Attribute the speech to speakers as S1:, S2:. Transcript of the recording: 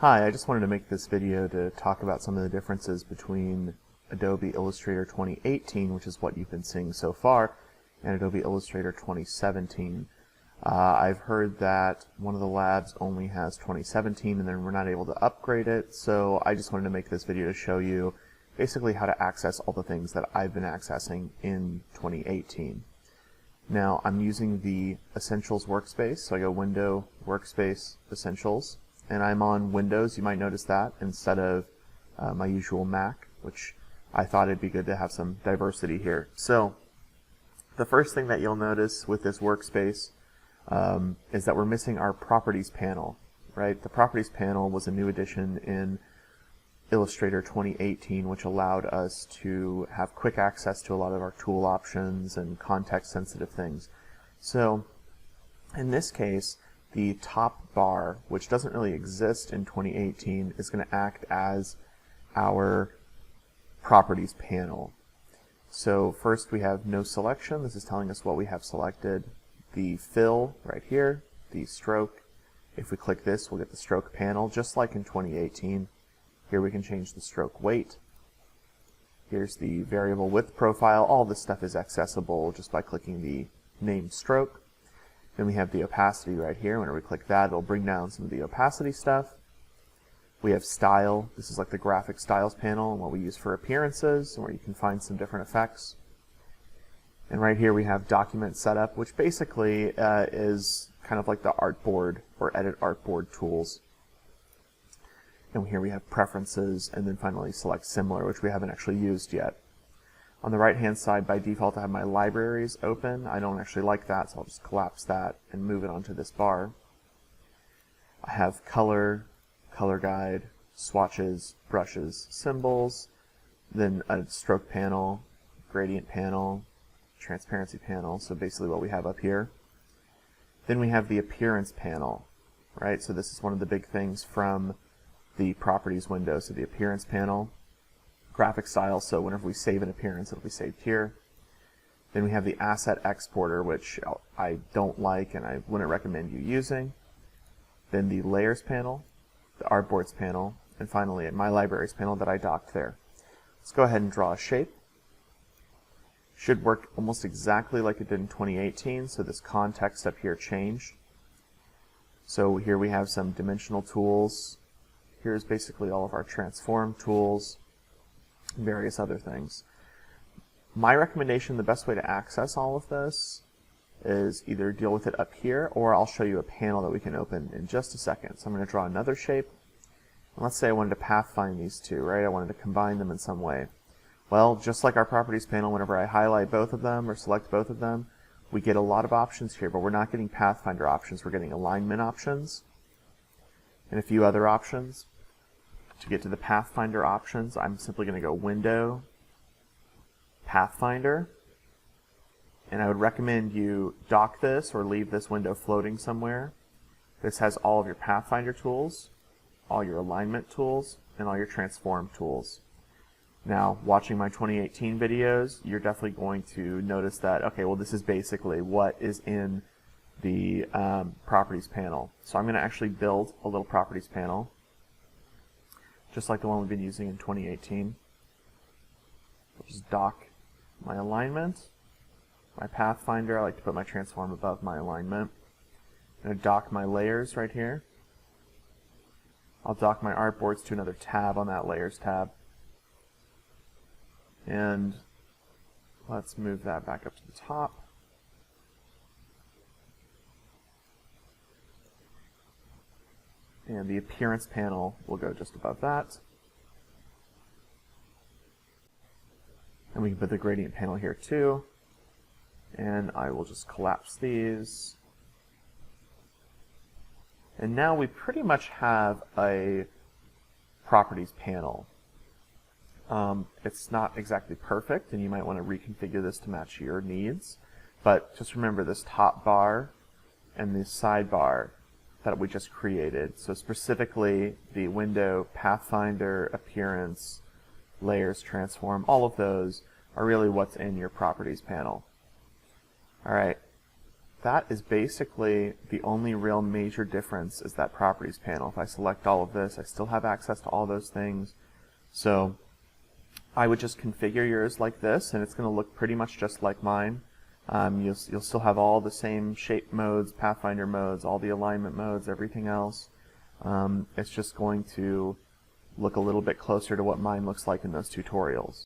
S1: Hi, I just wanted to make this video to talk about some of the differences between Adobe Illustrator 2018, which is what you've been seeing so far, and Adobe Illustrator 2017. I've heard that one of the labs only has 2017 and then we're not able to upgrade it, so I just wanted to make this video to show you basically how to access all the things that I've been accessing in 2018. Now, I'm using the Essentials workspace, so I go Window, Workspace, Essentials, and I'm on Windows. You might notice that instead of my usual Mac, which I thought it'd be good to have some diversity here. So the first thing that you'll notice with this workspace is that we're missing our Properties panel, right? The Properties panel was a new addition in Illustrator 2018, which allowed us to have quick access to a lot of our tool options and context-sensitive things. So in this case, the top bar, which doesn't really exist in 2018, is going to act as our Properties panel. So first we have no selection. This is telling us what we have selected. The fill right here, the stroke. If we click this, we'll get the stroke panel, just like in 2018. Here we can change the stroke weight. Here's the variable width profile. All this stuff is accessible just by clicking the name stroke. Then we have the opacity right here. Whenever we click that, it'll bring down some of the opacity stuff. We have style. This is like the graphic styles panel and what we use for appearances and where you can find some different effects. And right here we have document setup, which basically is kind of like the artboard or edit artboard tools. And here we have preferences, and then finally select similar, which we haven't actually used yet. On the right hand side, by default, I have my libraries open. I don't actually like that, so I'll just collapse that and move it onto this bar. I have color, color guide, swatches, brushes, symbols, then a stroke panel, gradient panel, transparency panel, so basically what we have up here. Then we have the appearance panel, right? So this is one of the big things from the properties window, so the appearance panel. Graphic style, so whenever we save an appearance, it'll be saved here. Then we have the asset exporter, which I don't like and I wouldn't recommend you using. Then the layers panel, the artboards panel, and finally my libraries panel that I docked there. Let's go ahead and draw a shape. Should work almost exactly like it did in 2018, so this context up here changed. So here we have some dimensional tools. Here's basically all of our transform tools, various other things. My recommendation, the best way to access all of this is either deal with it up here, or I'll show you a panel that we can open in just a second. So I'm going to draw another shape. And let's say I wanted to pathfind these two, right? I wanted to combine them in some way. Well, just like our properties panel, whenever I highlight both of them or select both of them, we get a lot of options here, but we're not getting pathfinder options. We're getting alignment options and a few other options. To get to the pathfinder options, I'm simply going to go Window, Pathfinder, and I would recommend you dock this or leave this window floating somewhere. This has all of your pathfinder tools, all your alignment tools, and all your transform tools. Now, watching my 2018 videos, you're definitely going to notice that, okay, well, this is basically what is in the properties panel. So I'm going to actually build a little properties panel, just like the one we've been using in 2018. I'll just dock my alignment, my pathfinder. I like to put my transform above my alignment. I'm going to dock my layers right here. I'll dock my artboards to another tab on that layers tab. And let's move that back up to the top. And the appearance panel will go just above that. And we can put the gradient panel here too. And I will just collapse these. And now we pretty much have a properties panel. It's not exactly perfect, and you might want to reconfigure this to match your needs. But just remember this top bar and this sidebar that we just created. So specifically the window, pathfinder, appearance, layers, transform, all of those are really what's in your properties panel. All right. that is basically the only real major difference, is that properties panel. If I select all of this, I still have access to all those things. So I would just configure yours like this, and it's going to look pretty much just like mine. You'll still have all the same shape modes, pathfinder modes, all the alignment modes, everything else. It's just going to look a little bit closer to what mine looks like in those tutorials.